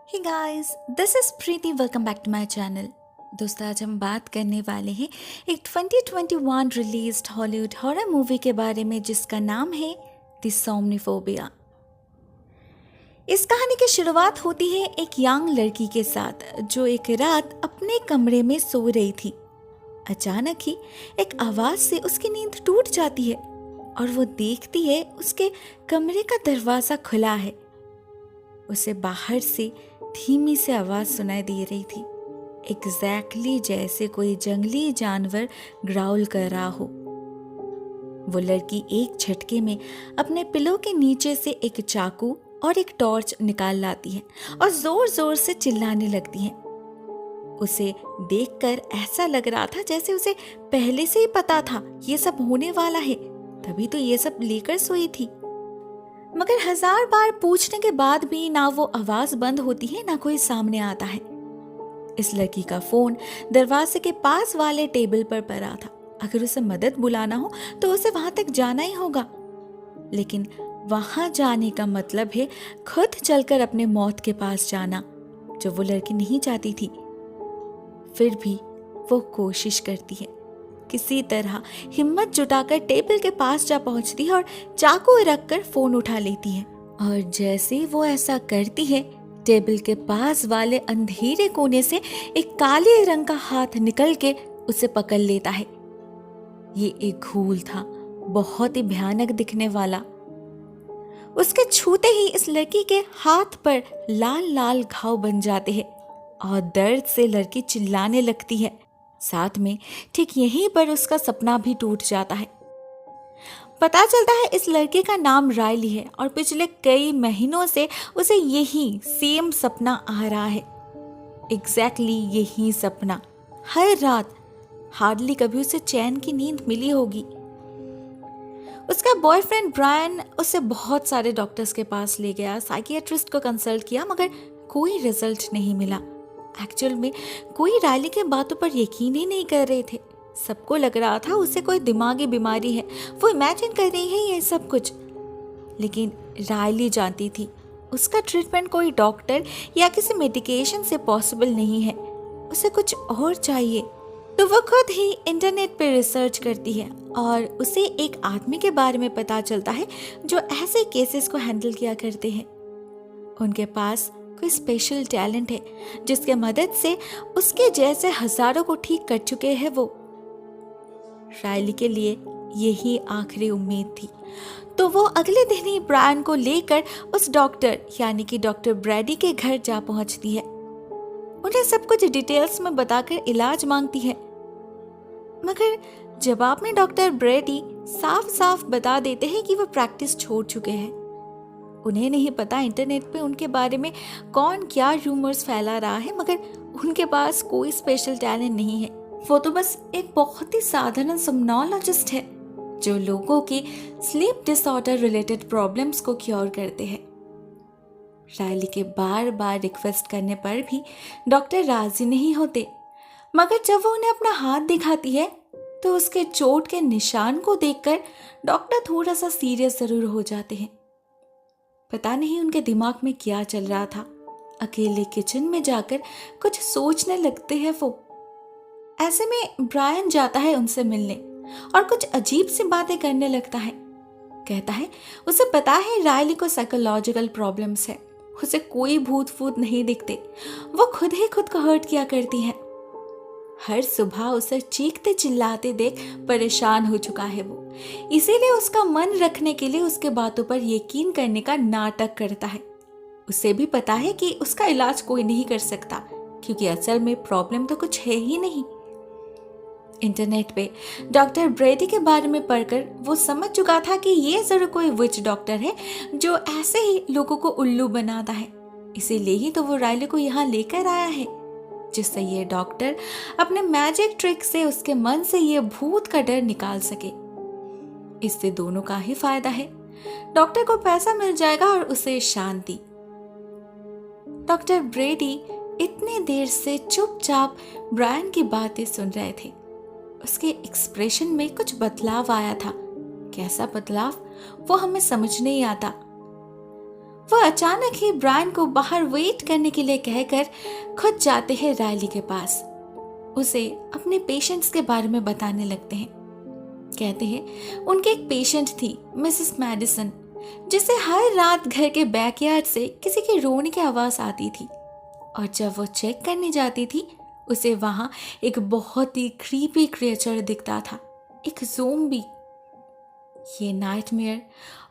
Hey guys, this is Preeti. Welcome back to my channel. दोस्तों, आज हम बात करने वाले हैं एक 2021 रिलीज्ड हॉलीवुड हॉरर मूवी के बारे में जिसका नाम है द सोमनिफोबिया। इस कहानी की शुरुआत होती है एक यंग लड़की के साथ जो एक रात अपने कमरे में सो रही थी। अचानक ही एक आवाज से उसकी नींद टूट जाती है और वो देखती है उसके कमरे का दरवाजा खुला है। उसे बाहर से धीमी से आवाज सुनाई दे रही थी, एग्जैक्टली जैसे कोई जंगली जानवर ग्राउल कर रहा हो। वो लड़की एक झटके में अपने पिलो के नीचे से एक चाकू और एक टॉर्च निकाल लाती है और जोर जोर से चिल्लाने लगती है। उसे देखकर ऐसा लग रहा था जैसे उसे पहले से ही पता था ये सब होने वाला है, तभी तो ये सब लेकर सोई थी। मगर 1000 बार पूछने के बाद भी ना वो आवाज बंद होती है ना कोई सामने आता है। इस लड़की का फोन दरवाजे के पास वाले टेबल पर पड़ा था। अगर उसे मदद बुलाना हो तो उसे वहां तक जाना ही होगा, लेकिन वहां जाने का मतलब है खुद चलकर अपने मौत के पास जाना, जो वो लड़की नहीं चाहती थी। फिर भी वो कोशिश करती है, किसी तरह हिम्मत जुटाकर टेबल के पास जा पहुंचती है और चाकू रखकर फोन उठा लेती है। और जैसे वो ऐसा करती है, टेबल के पास वाले अंधेरे कोने से एक काले रंग का हाथ निकल के उसे पकड़ लेता है। ये एक घूल था, बहुत ही भयानक दिखने वाला। उसके छूते ही इस लड़की के हाथ पर लाल लाल घाव बन जाते हैं और दर्द से लड़की चिल्लाने लगती है। साथ में ठीक यहीं पर उसका सपना भी टूट जाता है। पता चलता है इस लड़के का नाम रायली है और पिछले कई महीनों से उसे यही सेम सपना आ रहा है। एग्जैक्टली यही सपना हर रात। हार्डली कभी उसे चैन की नींद मिली होगी। उसका बॉयफ्रेंड ब्रायन उसे बहुत सारे डॉक्टर्स के पास ले गया, साइकियाट्रिस्ट को कंसल्ट किया, मगर कोई रिजल्ट नहीं मिला। एक्चुअल में कोई रायली के बातों पर यकीन ही नहीं कर रहे थे। सबको लग रहा था उसे कोई दिमागी बीमारी है, वो इमेजिन कर रही है ये सब कुछ। लेकिन रायली जानती थी उसका ट्रीटमेंट कोई डॉक्टर या किसी मेडिकेशन से पॉसिबल नहीं है, उसे कुछ और चाहिए। तो वो खुद ही इंटरनेट पे रिसर्च करती है और उसे एक आदमी के बारे में पता चलता है जो ऐसे केसेस को हैंडल किया करते हैं। उनके पास कोई स्पेशल टैलेंट है जिसके मदद से उसके जैसे हजारों को ठीक कर चुके हैं वो। रायली के लिए यही आखिरी उम्मीद थी, तो वो अगले दिन ही ब्रायन को लेकर उस डॉक्टर यानी कि डॉक्टर ब्रैडी के घर जा पहुंचती है। उन्हें सब कुछ डिटेल्स में बताकर इलाज मांगती है, मगर जवाब में डॉक्टर ब्रैडी साफ साफ बता देते हैं कि वो प्रैक्टिस छोड़ चुके हैं। उन्हें नहीं पता इंटरनेट पे उनके बारे में कौन क्या रूमर्स फैला रहा है, मगर उनके पास कोई स्पेशल टैलेंट नहीं है। वो तो बस एक बहुत ही साधारण सोमनोलॉजिस्ट है जो लोगों की स्लीप डिसऑर्डर रिलेटेड प्रॉब्लम्स को क्योर करते हैं। रायली के बार बार रिक्वेस्ट करने पर भी डॉक्टर राजी नहीं होते, मगर जब वो उन्हें अपना हाथ दिखाती है तो उसके चोट के निशान को देखकर डॉक्टर थोड़ा सा सीरियस जरूर हो जाते हैं। पता नहीं उनके दिमाग में क्या चल रहा था। अकेले किचन में जाकर कुछ सोचने लगते हैं वो। ऐसे में ब्रायन जाता है उनसे मिलने और कुछ अजीब सी बातें करने लगता है। कहता है उसे पता है रायली को साइकोलॉजिकल प्रॉब्लम्स है, उसे कोई भूत फूत नहीं दिखते, वो खुद ही खुद को हर्ट किया करती है। हर सुबह उसे चीखते चिल्लाते देख परेशान हो चुका है वो, इसीलिए उसका मन रखने के लिए उसके बातों पर यकीन करने का नाटक करता है। उसे भी पता है कि उसका इलाज कोई नहीं कर सकता, क्योंकि असल में प्रॉब्लम तो कुछ है ही नहीं। इंटरनेट पे डॉक्टर ब्रेडी के बारे में पढ़कर वो समझ चुका था कि ये जरूर कोई विच डॉक्टर है जो ऐसे ही लोगों को उल्लू बनाता है। इसीलिए ही तो वो रायली को यहाँ लेकर आया है, जिससे ये डॉक्टर अपने मैजिक ट्रिक से उसके मन से ये भूत का डर निकाल सके। इससे दोनों का ही फायदा है, डॉक्टर को पैसा मिल जाएगा और उसे शांति। डॉक्टर ब्रेडी इतने देर से चुपचाप ब्रायन की बातें सुन रहे थे। उसके एक्सप्रेशन में कुछ बदलाव आया था। कैसा बदलाव वो हमें समझ नहीं आता। वो अचानक ही ब्रायन को बाहर वेट करने के लिए कहकर खुद जाते हैं रायली के पास। उसे अपने पेशेंट्स के बारे में बताने लगते हैं। कहते हैं उनके एक पेशेंट थी मिसेस मैडिसन, जिसे हर रात घर के बैकयार्ड से किसी के रोने की आवाज आती थी, और जब वो चेक करने जाती थी उसे वहां एक बहुत ही क्रीपी क्रिएचर दिखता था, एक ज़ोंबी। ये नाइटमेयर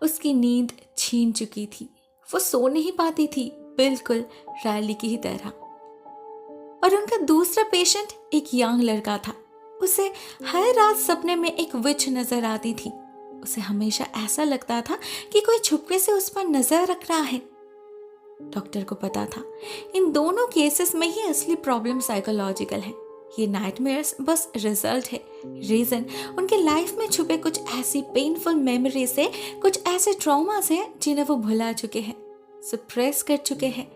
उसकी नींद छीन चुकी थी। वो सो नहीं पाती थी, बिल्कुल रायली की ही तरह। और उनका दूसरा पेशेंट एक यंग लड़का था। उसे हर रात सपने में एक विच नजर आती थी। उसे हमेशा ऐसा लगता था कि कोई छुपके से उस पर नजर रख रहा है। डॉक्टर को पता था इन दोनों केसेस में ही असली प्रॉब्लम साइकोलॉजिकल है। ये नाइटमेयर्स बस रिजल्ट है, रीजन उनके लाइफ में छुपे कुछ ऐसी पेनफुल मेमोरी से, कुछ ऐसे ट्रॉमास हैं जिन्हें वो भुला चुके हैं, सप्रेस कर चुके हैं।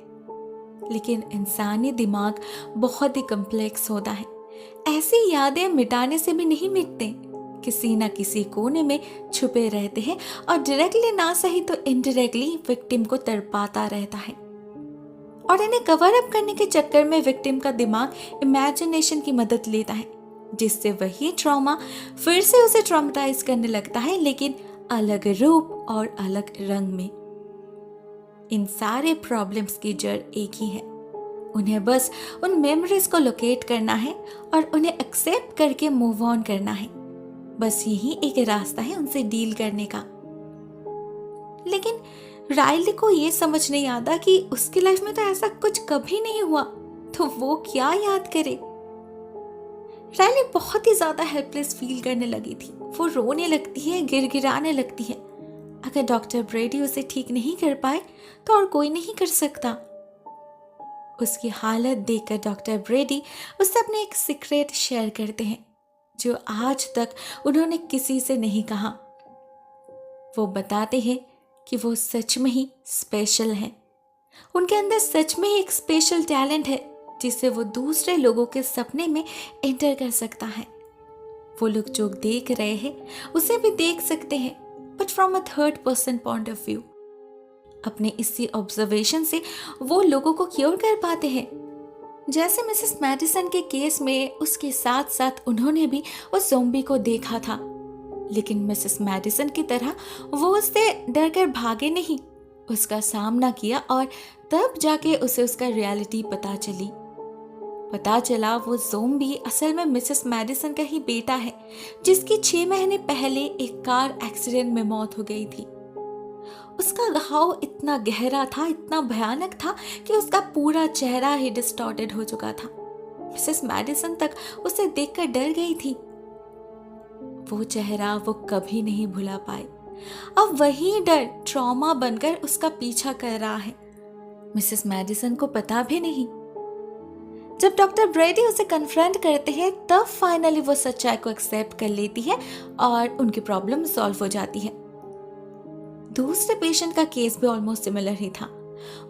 लेकिन इंसानी दिमाग बहुत ही कम्प्लेक्स होता है। ऐसी यादें मिटाने से भी नहीं मिटते, किसी ना किसी कोने में छुपे रहते हैं और डायरेक्टली ना सही तो इनडायरेक्टली विक्टिम को तड़पाता रहता है। और इन्हें कवर अप करने के चक्कर में विक्टिम का दिमाग इमेजिनेशन की मदद लेता है, जिससे वही ट्रॉमा फिर से उसे ट्रॉमेटाइज करने लगता है, लेकिन अलग रूप और अलग रंग में। इन सारे प्रॉब्लम्स की जड़ एक ही है। उन्हें बस उन मेमोरीज को लोकेट करना है और उन्हें एक्सेप्ट करके मूव ऑन करना है। बस यही एक रास्ता है उनसे डील करने का। लेकिन रायली को ये समझ नहीं आता कि उसकी लाइफ में तो ऐसा कुछ कभी नहीं हुआ, तो वो क्या याद करे। रायली बहुत ही ज्यादा हेल्पलेस फील करने लगी थी। वो रोने लगती है, गिड़गिड़ाने लगती है। अगर डॉक्टर ब्रेडी उसे ठीक नहीं कर पाए तो और कोई नहीं कर सकता। उसकी हालत देखकर डॉक्टर ब्रेडी उससे अपने एक सीक्रेट शेयर करते हैं, जो आज तक उन्होंने किसी से नहीं कहा। वो बताते हैं कि वो सच में ही स्पेशल हैं। उनके अंदर सच में ही एक स्पेशल टैलेंट है, जिससे वो दूसरे लोगों के सपने में एंटर कर सकता है। वो लोग जो देख रहे हैं उसे भी देख सकते हैं, but from a third person point of view. अपने इसी ऑब्जर्वेशन से वो लोगों को क्योर कर पाते हैं। जैसे मिसेस मैडिसन के केस में उसके साथ साथ उन्होंने भी उस ज़ॉम्बी को देखा था, लेकिन मिसेस मैडिसन की तरह वो उससे डरकर भागे नहीं, उसका सामना किया और तब जाके उसे उसका रियलिटी पता चला वो ज़ॉम्बी असल में मिसेस मैडिसन का ही बेटा है, जिसकी 6 महीने पहले एक कार एक्सीडेंट में मौत हो गई थी। उसका घाव इतना गहरा था, इतना भयानक था कि उसका पूरा चेहरा ही डिस्टॉर्टेड हो चुका था। मिसेस मैडिसन तक उसे देखकर डर गई थी। वो चेहरा वो कभी नहीं भुला पाए। अब वही डर ट्रॉमा बनकर उसका पीछा कर रहा है। मिसेस मैडिसन को पता भी नहीं। जब डॉक्टर ब्रेडी उसे कन्फ्रंट करते हैं, तब फाइनली वो सच्चाई को एक्सेप्ट कर लेती है और उनकी प्रॉब्लम सॉल्व हो जाती है। दूसरे पेशेंट का केस भी ऑलमोस्ट सिमिलर ही था।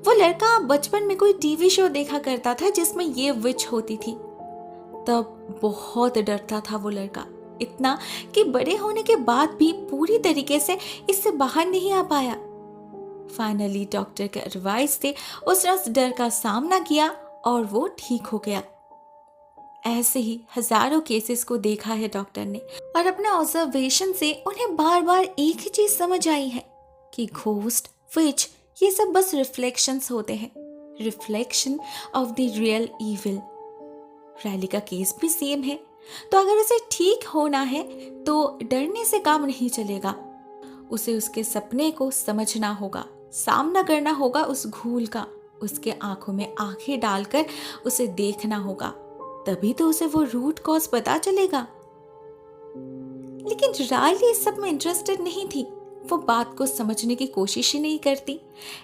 वो लड़का बचपन में कोई टीवी शो देखा करता था जिसमें ये विच होती थी। तब बहुत डरता था वो लड़का, इतना कि बड़े होने के बाद भी पूरी तरीके से इससे बाहर नहीं आ पाया। फाइनली डॉक्टर के एडवाइस से उसने उस डर का सामना किया और वो ठीक हो गया। ऐसे ही हजारों केसेस को देखा है डॉक्टर ने, और अपने ऑब्जर्वेशन से उन्हें बार बार एक ही चीज समझ आई है कि घोस्ट, विच ये सब बस रिफ्लेक्शंस होते हैं, reflection of the real evil. रायली का केस भी सेम है। तो अगर उसे ठीक होना है तो डरने से काम नहीं चलेगा। उसे उसके सपने को समझना होगा, सामना करना होगा उस घूल का, उसके आंखों में आंखें डालकर उसे देखना होगा, तभी तो उसे वो रूट कॉज पता चलेगा। लेकिन रायली इस सब में इंटरेस्टेड नहीं थी। वो बात को समझने की कोशिश ही नहीं करती।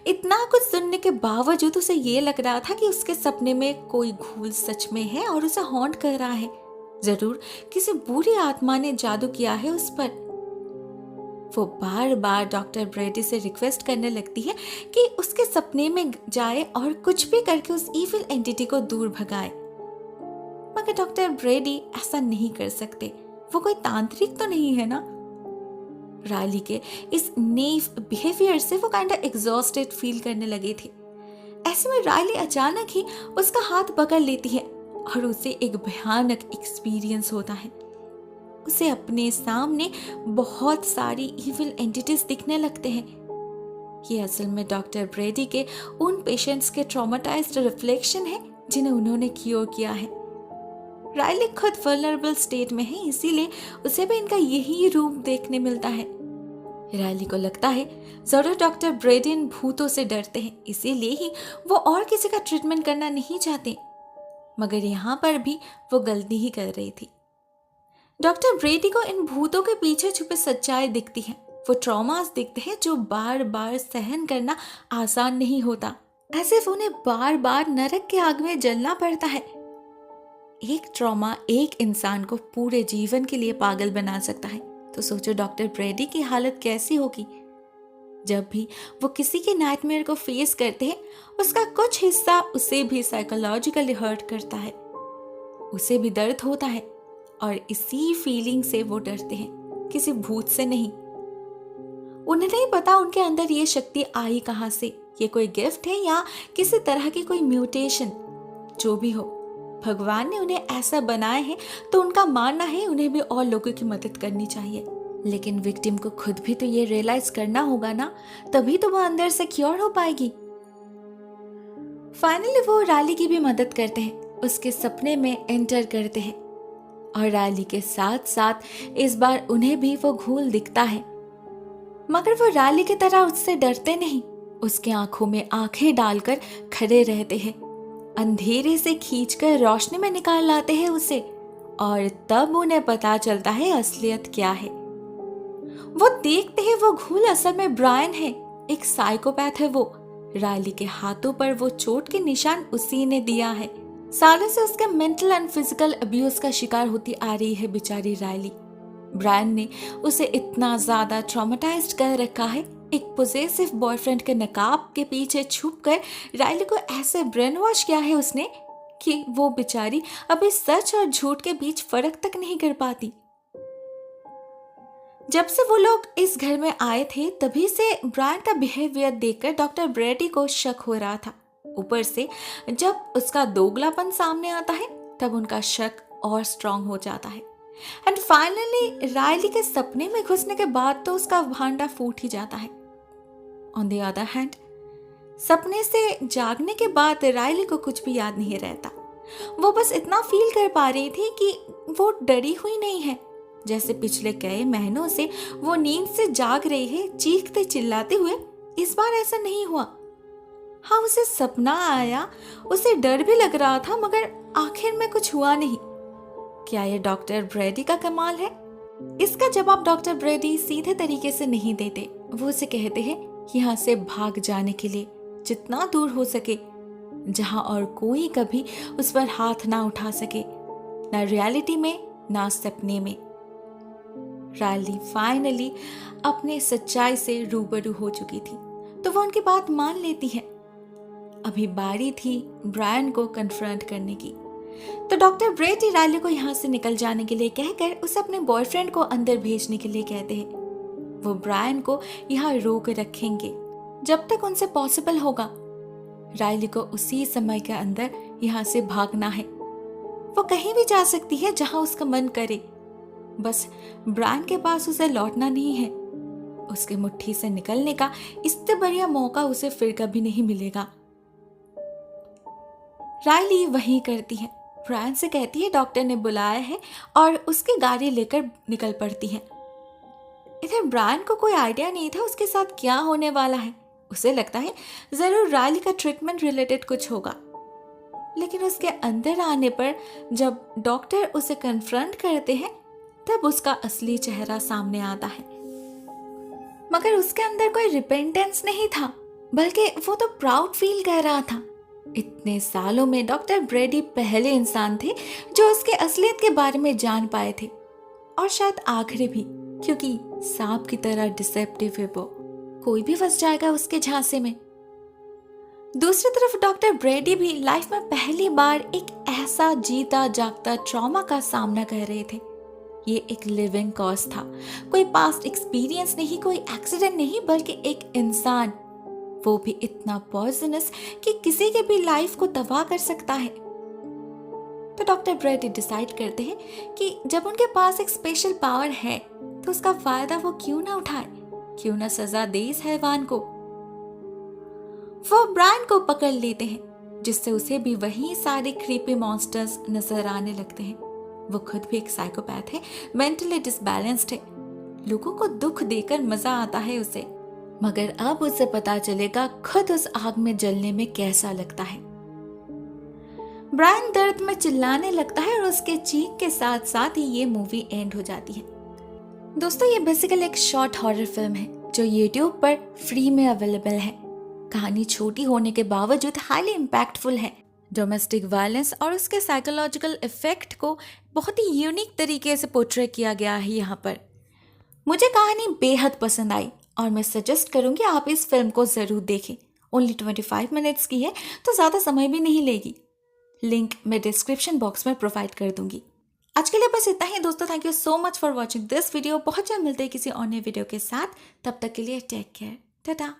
इतना कुछ सुनने के बावजूद उसे ये लग रहा था कि उसके सपने में कोई घूल सच में है और उसे हॉन्ट कर रहा है। जरूर किसी बुरी आत्मा ने जादू किया है उस पर। वो बार बार डॉक्टर ब्रेडी से रिक्वेस्ट करने लगती है कि उसके सपने में जाए और कुछ भी करके उस इविल एंटिटी को दूर भगाए, मगर डॉक्टर ब्रेडी ऐसा नहीं कर सकते। वो कोई तांत्रिक तो नहीं है ना। रायली के इस नेव बिहेवियर से वो काइंड एग्जॉस्टेड फील करने लगे थे। ऐसे में रायली अचानक ही उसका हाथ पकड़ लेती है और उसे एक भयानक एक्सपीरियंस होता है। उसे अपने सामने बहुत सारी इविल एंटिटीज दिखने लगते हैं। ये असल में डॉक्टर ब्रेडी के उन पेशेंट्स के ट्रॉमेटाइज्ड रिफ्लेक्शन है जिन्हें उन्होंने क्योर किया है। रायली खुद वल्नरेबल स्टेट में है, इसीलिए उसे भी इनका यही रूप देखने मिलता है। रायली को लगता है जरूर डॉक्टर ब्रेडी इन भूतों से डरते हैं, इसीलिए ही वो और किसी का ट्रीटमेंट करना नहीं चाहते। मगर यहाँ पर भी वो गलती ही कर रही थी। डॉक्टर ब्रेडी को इन भूतों के पीछे छुपे सच्चाई दिखती है। वो ट्रॉमास दिखते हैं जो बार बार सहन करना आसान नहीं होता, ऐसे उन्हें बार बार नरक के आग में जलना पड़ता है। एक ट्रॉमा एक इंसान को पूरे जीवन के लिए पागल बना सकता है, तो सोचो डॉक्टर ब्रेडी की हालत कैसी होगी। जब भी वो किसी के नाइटमेयर को फेस करते हैं, उसका कुछ हिस्सा उसे भी साइकोलॉजिकली हर्ट करता है, उसे भी दर्द होता है और इसी फीलिंग से वो डरते हैं, किसी भूत से नहीं। उन्हें नहीं पता उनके अंदर ये शक्ति आई कहां से, ये कोई गिफ्ट है या किसी तरह की कोई म्यूटेशन। जो भी हो, भगवान ने उन्हें ऐसा बनाया है तो उनका मानना है उन्हें भी और लोगों की मदद करनी चाहिए। लेकिन विक्टिम को खुद भी तो ये रियलाइज करना होगा ना, तभी तो वो अंदर से क्योर हो पाएगी। फाइनली वो रायली की भी मदद करते हैं, उसके सपने में एंटर करते हैं और रायली के साथ साथ इस बार उन्हें भी वो घूल दिखता है। मगर वो रायली की तरह उससे डरते नहीं, उसके आंखों में आंखें डालकर खड़े रहते हैं, अंधेरे से खींचकर रोशनी में निकाल लाते हैं उसे, और तब उन्हें पता चलता है असलियत क्या है। वो देखते हैं वो घूल असल में ब्रायन है, एक साइकोपैथ है वो। रायली के हाथों पर वो चोट के निशान उसी ने दिया है। सालों से उसके मेंटल एंड फिजिकल अब्यूज का शिकार होती आ रही है बेचारी रायली। ब्रायन ने उसे इतना ज्यादा ट्रॉमेटाइज्ड कर रखा है, एक पोजेसिव बॉयफ्रेंड के नकाब के पीछे छुपकर रायली को ऐसे ब्रेन वॉश किया है उसने कि वो बेचारी अभी सच और झूठ के बीच फर्क तक नहीं कर पाती। जब से वो लोग इस घर में आए थे तभी से ब्रायन का बिहेवियर देखकर डॉक्टर ब्रेडी को शक हो रहा था। ऊपर से जब उसका दोगलापन सामने आता है तब उनका शक और स्ट्रांग हो जाता है। एंड फाइनली रायली के सपने में घुसने के बाद तो उसका भांडा फूट ही जाता है। ऑन द अदर हैंड, सपने से जागने के बाद रायली को कुछ भी याद नहीं रहता। वो बस इतना फील कर पा रही थी कि वो डरी हुई नहीं है, जैसे पिछले कई महीनों से वो नींद से जाग रही है चीखते चिल्लाते हुए। इस बार ऐसा नहीं हुआ। हाँ, उसे सपना आया, उसे डर भी लग रहा था, मगर आखिर में कुछ हुआ नहीं। क्या ये डॉक्टर ब्रेडी का कमाल है? इसका जवाब डॉक्टर ब्रेडी सीधे तरीके से नहीं देते। वो उसे कहते हैं यहाँ से भाग जाने के लिए, जितना दूर हो सके, जहां और कोई कभी उस पर हाथ ना उठा सके, ना रियलिटी में ना सपने में। रायली फाइनली अपने सच्चाई से रूबरू हो चुकी थी, तो वो उनकी बात मान लेती है। अभी बारी थी ब्रायन को कन्फ्रंट करने की। तो डॉक्टर ब्रेडी रायली को यहाँ से निकल जाने के लिए कहकर उसे अपने बॉयफ्रेंड को अंदर भेजने के लिए कहते हैं। वो ब्रायन को यहाँ रोक रखेंगे जब तक उनसे पॉसिबल होगा। रायली को उसी समय के अंदर यहाँ से भागना है। वो कहीं भी जा सकती है जहां उसका मन करे, बस ब्रायन के पास उसे लौटना नहीं है। उसके मुट्ठी से निकलने का इससे बढ़िया मौका उसे फिर कभी नहीं मिलेगा। रायली वही करती है, ब्रायन से कहती है डॉक्टर ने बुलाया है और उसकी गाड़ी लेकर निकल पड़ती है। इधर ब्रायन को कोई आइडिया नहीं था उसके साथ क्या होने वाला है। उसे लगता है जरूर रायली का ट्रीटमेंट रिलेटेड कुछ होगा, लेकिन उसके अंदर आने पर जब डॉक्टर उसे कन्फ्रंट करते हैं तब उसका असली चेहरा सामने आता है। मगर उसके अंदर कोई रिपेंटेंस नहीं था, बल्कि वो तो प्राउड फील कर रहा था। इतने सालों में डॉक्टर ब्रेडी पहले इंसान थे जो उसके असलियत के बारे में जान पाए थे, और शायद आखिरी भी, क्योंकि सांप की तरह डिसेप्टिव है वो। कोई भी फंस जाएगा उसके झांसे में। दूसरी तरफ डॉक्टर ब्रेडी भी लाइफ में पहली बार एक ऐसा जीता जागता ट्रॉमा का सामना कर रहे थे ये एक लिविंग कॉज था, कोई पास्ट एक्सपीरियंस नहीं, कोई एक्सीडेंट नहीं, बल्कि एक इंसान, वो भी इतना पॉइजनस कि किसी के भी लाइफ को तबाह कर सकता है। तो डॉक्टर ब्रेडी डिसाइड करते हैं कि जब उनके पास एक स्पेशल पावर है तो उसका फायदा वो क्यों ना उठाए, क्यों ना सजा दे इस हैवान को। वो ब्रायन को पकड़ लेते हैं, जिससे उसे भी वही सारे क्रीपी मॉन्स्टर्स नजर आने लगते हैं। वो खुद भी एक साइकोपैथ है, मेंटली डिसबैलेंस्ड है, लोगों को दुख देकर मजा आता है उसे, मगर अब उसे पता चलेगा खुद उस आग में जलने में कैसा लगता है। ब्रायन दर्द में चिल्लाने लगता है और उसके चीख के साथ साथ ही ये मूवी एंड हो जाती है। दोस्तों, ये बेसिकली एक शॉर्ट हॉरर फिल्म है जो YouTube पर फ्री में अवेलेबल है। कहानी छोटी होने के बावजूद हाईली इम्पैक्टफुल है। डोमेस्टिक वायलेंस और उसके साइकोलॉजिकल इफेक्ट को बहुत ही यूनिक तरीके से पोर्ट्रे किया गया है यहाँ पर। मुझे कहानी बेहद पसंद आई और मैं सजेस्ट करूँगी आप इस फिल्म को ज़रूर देखें। ओनली 25 मिनट्स की है तो ज़्यादा समय भी नहीं लेगी। लिंक मैं डिस्क्रिप्शन बॉक्स में प्रोवाइड कर दूंगी। आज के लिए बस इतना ही दोस्तों। Thank you so much for watching this video. बहुत जल्द मिलते हैं किसी और नए वीडियो के साथ। तब तक के लिए टेक केयर, टाटा।